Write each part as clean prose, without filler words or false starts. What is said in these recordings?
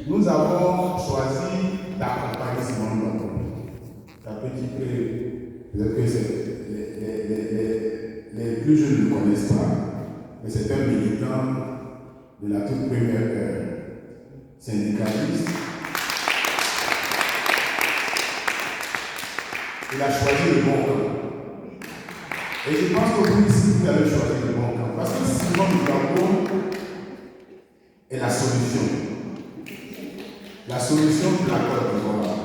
Nous avons choisi d'accompagner Simone Bako. Un petit peu, peut-être que les plus jeunes ne connaissent pas, mais c'est un militant de la toute première syndicaliste. Il a choisi le bon camp. Et je pense que vous ici, vous avez choisi le bon camp. Parce que Simone Bako est la solution. La solution pour la Côte d'Ivoire.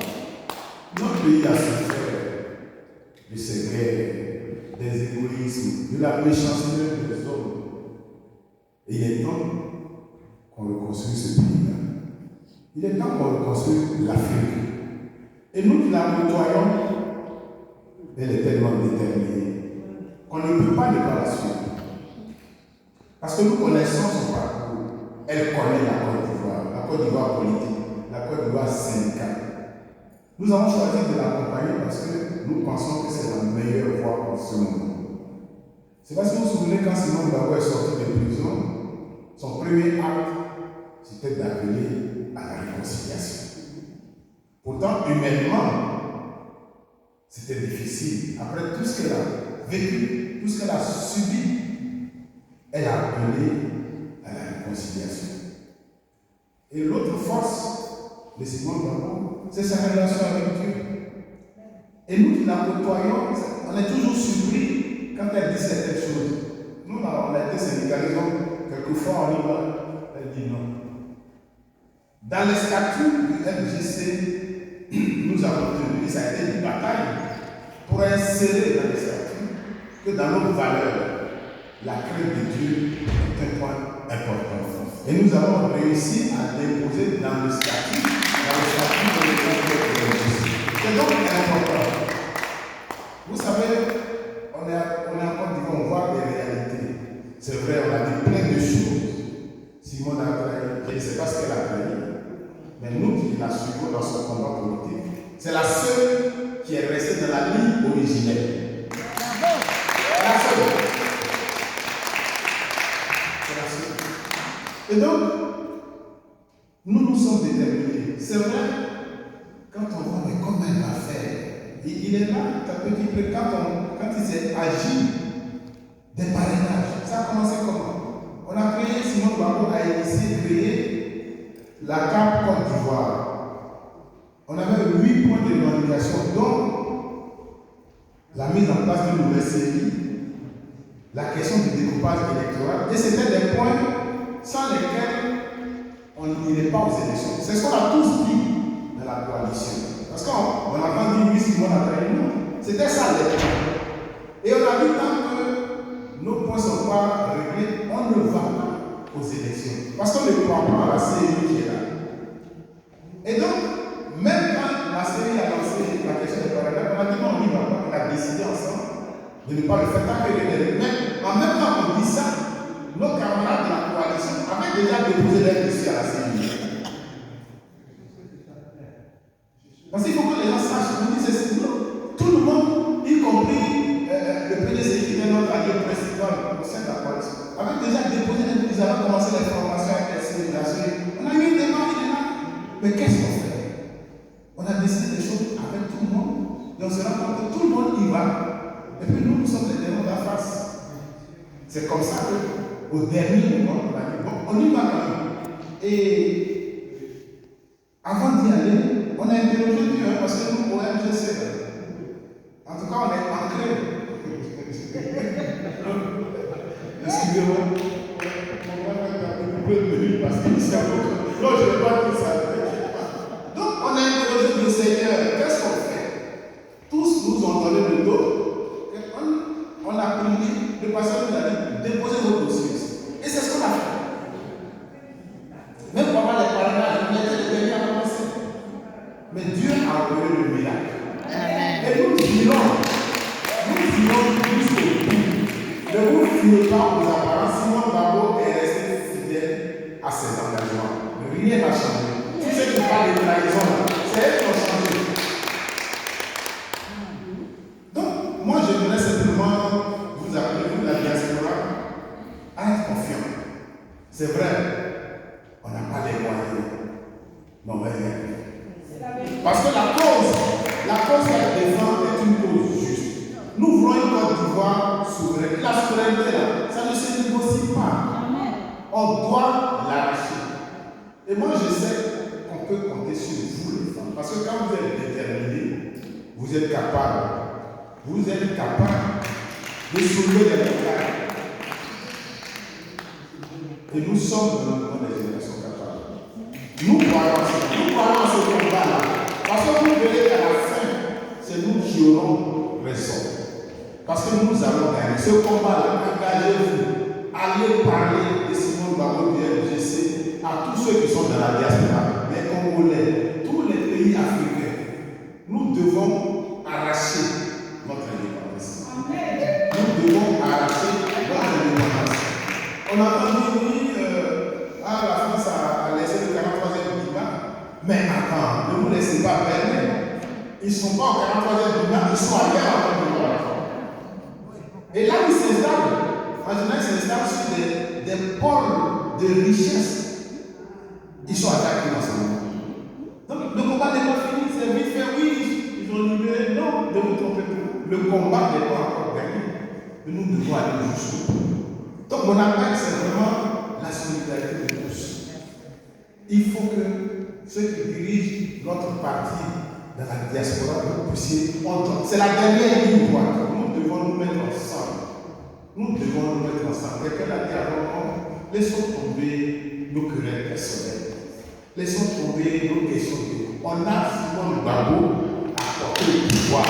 Notre pays a souffert de ces guerres, des égoïsmes, de la méchanceté des hommes. Et il est temps qu'on reconstruise ce pays-là. Il est temps qu'on reconstruise l'Afrique. Et nous qui la côtoyons, elle est tellement déterminée qu'on ne peut pas ne pas la suivre. Parce que nous connaissons son parcours. Elle connaît la Côte d'Ivoire politique, la Côte d'Ivoire syndicale. Nous avons choisi de l'accompagner parce que nous pensons que c'est la meilleure voie pour ce moment. C'est parce que vous vous souvenez quand Simone Bako est sorti de prison, son premier acte, c'était d'appeler à la réconciliation. Pourtant, humainement, c'était difficile. Après tout ce qu'elle a vécu, tout ce qu'elle a subi, elle a appelé à la réconciliation. Et l'autre force de Simone Bako, c'est sa relation avec Dieu. Et nous qui la côtoyons, on est toujours surpris quand elle dit certaines choses. Nous, on a été syndicalisés, quelquefois on y va, elle dit non. Dans les statuts du MJC, nous avons tenu, ça a été une bataille pour insérer dans les statuts que dans nos valeurs, la crainte de Dieu est un point important. Et nous avons réussi à l'imposer dans le statut de l'école de MJC. C'est donc important. Vous savez, on est en Côte d'Ivoire, on voit des réalités. C'est vrai, on a dit plein de choses. Simone a trahi, je ne sais pas ce qu'elle a trahi, mais nous qui la suivons dans son combat politique, c'est la seule qui est restée dans la ligne originelle. La seule. C'est la seule. Et donc, nous sommes déterminés. C'est vrai, quand on voit, mais comment elle va faire? Il est là, quand il s'est agi des parrainages, ça a commencé comment? On a créé, Simone Bako a initié de créer la CAP Côte d'Ivoire. On avait 8 points de revendication, dont la mise en place d'une nouvelle série, la question du découpage électoral, et c'était des points sans lesquels on n'irait pas aux élections. C'est ce qu'on a tous dit dans la coalition. Parce qu'on a pas dit oui, Simone a trahi, non. C'était ça les points. Et on a dit tant que nos points ne sont pas réglés, on ne va pas aux élections. Parce qu'on ne croit pas à la série qui est là. Et donc, même quand la série a lancé la question des parrainages, on a dit non, on n'y va pas. On a décidé ensemble de ne pas le faire tant que les mais en même temps qu'on dit ça, nos camarades de la coalition avaient déjà déposé leur dossier à la série. Parce qu'il faut que les gens sachent, nous disons, tout le monde, y compris le PDC qui était notre allié principal au sein de la coalition, avait déjà déposé, ils avaient commencé les formations avec les simulations. On a eu des débat. Mais qu'est-ce qu'on fait? On a décidé des choses avec tout le monde, et on se rend compte que tout le monde y va. Et puis nous sommes les démons de la face. C'est comme ça qu'au dernier moment, on a dit, bon, on y va quand même. Et avant d'y aller, on a interrogé Dieu, parce que nous, au MGC, en tout cas, on est ancré. Excusez-moi, mon frère est un peu plus venu parce qu'il s'est non, je ne vais pas dire ça. Donc, on a interrogé le Seigneur, qu'est-ce qu'on fait? Tous nous ont donné le dos. On a prié, le pasteur nous a dit, déposez vos dossiers. Et c'est ce qu'on a fait. Même pendant les parrainages, on était les derniers à commencer. Mais Dieu a opéré le miracle. Amen. Et nous dirons jusqu'au bout. Ne vous fiez pas aux apparences. Simone Bako est resté fidèle à ses engagements. Rien n'a changé. Tous ceux qui parlent de trahison, c'est eux qui ont changé. Donc, moi je voudrais simplement vous appeler, vous la diaspora, à être confiant. C'est vrai, on n'a pas les moyens. Parce que la cause qu'elle défend est une cause juste. Nous voulons une Côte d'Ivoire souveraine. La souveraineté, là, ça ne se négocie pas. On doit l'arracher. Et moi, je sais qu'on peut compter sur vous, les femmes. Parce que quand vous êtes déterminés, vous êtes capables. Vous êtes capables de soulever les montagnes. Et nous sommes dans le monde des générations capables. Nous croyons à ce combat-là. Parce que vous verrez qu'à la fin, c'est nous qui aurons raison. Parce que nous allons gagner. Ce combat-là, engagez-vous. Allez parler de Simone Gbagbo du MGC à tous ceux qui sont dans la diaspora, les Congolais, tous les pays africains. Nous devons arracher notre indépendance. Nous devons arracher notre indépendance. On a entendu la France a laissé le 43e Bima, mais attends, ne vous laissez pas perdre. Ils ne sont pas au 43e Bima, ils sont ailleurs en Côte d'Ivoire. Et là, ils s'installent. En général, ils s'installent sur des pôles de richesse. Ils sont attaqués dans ce moment. Donc, le combat n'est pas fini. C'est vite fait, oui, ils ont libéré. Non, ne vous trompez pas. Le combat n'est pas encore gagné. Mais nous devons aller jusqu'au bout. Donc, mon appel, c'est vraiment la solidarité de tous. Il faut que ceux qui dirigent notre parti dans la diaspora, vous puissiez entendre. C'est la dernière ligne droite. Nous devons nous mettre ensemble. Nous devons nous mettre ensemble. Quelqu'un a dit avant, laissons tomber nos querelles personnelles. Laissons tomber nos questions de vie. On a Simone Gbagbo à porter le pouvoir.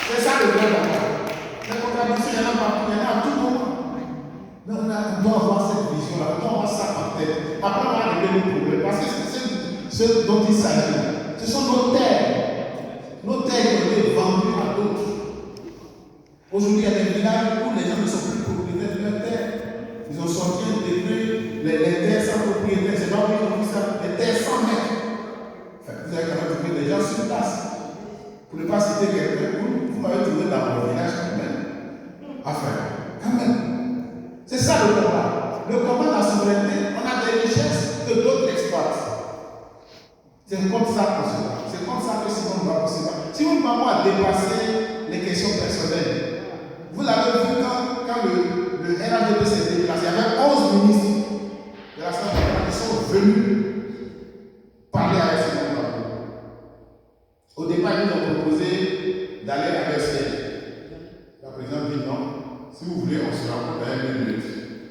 C'est ça le vrai combat. La contradiction, il y en a partout, il y en a à tout moment. Mais on doit avoir cette vision-là, on doit avoir ça en tête. Après, on va régler nos problèmes. Parce que c'est ce dont il s'agit. Ce sont nos terres. Nos terres qui ont été vendues à d'autres. Aujourd'hui, il y a des villages où les gens ne sont plus propriétaires de leurs terres. Ils ont sorti un décret, les terres sans propriétaire. C'est pas où ils ont vu ça. Les terres sans maître. Enfin, vous avez quand même trouvé des gens sur place. Pour ne pas citer quelqu'un, vous m'avez trouvé dans mon village quand même. Enfin, quand même. C'est ça le combat. Le combat de la souveraineté, on a des richesses que d'autres exploitent. C'est comme ça qu'on se bat. C'est comme ça que Simone Gbagbo se bat. Simone Gbagbo a dépassé les questions personnelles. Vous l'avez vu quand le RHDP s'est déplacé. Il y avait 11 ministres de la Santé qui sont venus parler avec Simone Gbagbo. Au départ, ils nous ont proposé d'aller à Versailles. La présidente dit non. Si vous voulez, on se rencontre dans 1 minute.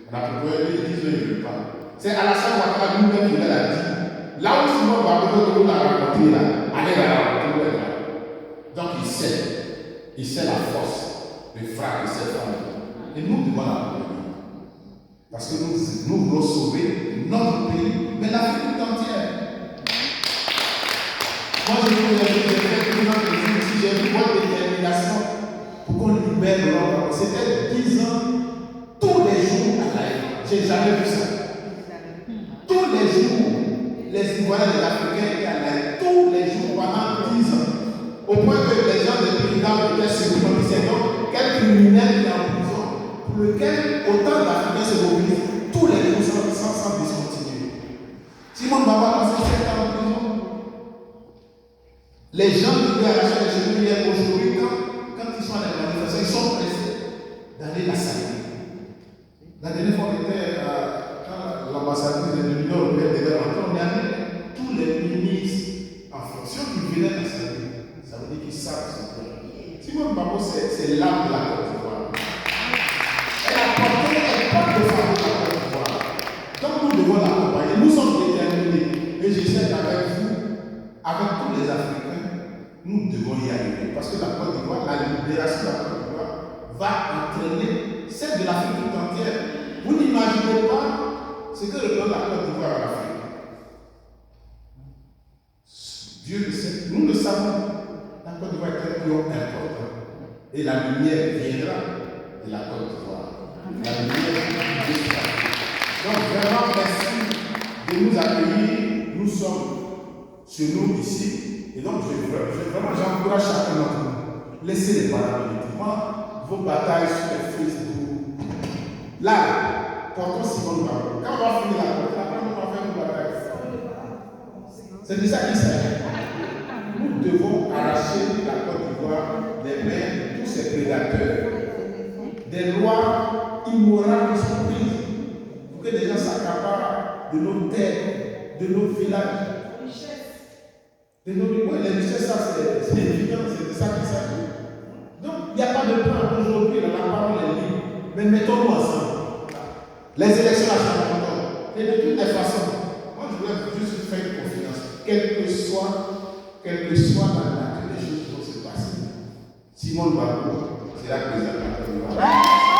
On a proposé, ils disent ne veulent pas. C'est Alassane Ouattara lui-même qui l'a dit. Là où Simone Gbagbo nous l'a rencontré, allez la rencontrer là. Donc il sait la force, le frappe de cette femme. Et nous devons la comprendre. Parce que nous voulons sauver notre pays, mais l'Afrique tout entière. Moi je vous dis, j'ai vu votre détermination pour qu'on libère l'homme. C'était 10 ans, tous les jours à l'aide. Je n'ai jamais vu ça. Tous les jours, les Ivoiriens et les Africains étaient à l'aide. Tous les jours pendant 10 ans. Au point que les gens des pays d'Afrique étaient surpris, c'est donc quel criminel qui est en prison, pour lequel autant d'Africains se mobilisent tous les jours sans discontinuer. Simone Gbagbo a passé 7 ans en prison. Les gens qui lui arrachent les cheveux hier aujourd'hui, quand ils sont à la manifestation, ils sont pressés d'aller la saluer. La dernière fois, on était quand l'ambassadrice de l'Union européenne devait rentrer, on a mis tous les ministres en fonction qui venaient la saluer. Ça veut dire qu'ils savent ce que c'est. Simone Gbagbo, c'est l'âme de la Côte d'Ivoire. Elle a porté, elle porte le fardeau de la Côte d'Ivoire. Donc nous devons l'accompagner. Nous sommes déterminés. Et je sais qu'avec vous, avec tous les Africains, nous devons y arriver. Parce que la Côte d'Ivoire, la libération de la Côte d'Ivoire va entraîner celle de l'Afrique tout entière. Vous n'imaginez pas ce que représente la Côte d'Ivoire à l'Afrique. Dieu le sait. Nous le savons. La Côte d'Ivoire est un lieu important. Et la lumière viendra de la Côte d'Ivoire. La lumière viendra. Donc vraiment, merci de nous accueillir. Nous sommes chez nous ici. Et donc, j'encourage chacun d'entre nous. Laissez les paramilitaires. Moi, vos batailles sur les Facebook. Là, portons Simone Gbagbo. Quand on va finir la Côte, après on va faire une bataille. C'est de ça qu'il s'agit. nous devons arracher la Côte d'Ivoire des mains de tous ces prédateurs. Des lois immorales qui sont prises pour que les gens s'accaparent de nos terres, de nos villages. De nos oui, les richesses, ça c'est évident, c'est de ça qu'il s'agit. Donc, il n'y a pas de plan aujourd'hui, la parole est libre. Mais mettons-nous ensemble. Les élections à chaque temps. Et de toutes les façons, moi je voulais juste faire une confidence. Quelle que soit la nature des choses qui vont se passer, Simone Gbagbo sera président de la Côte d'Ivoire.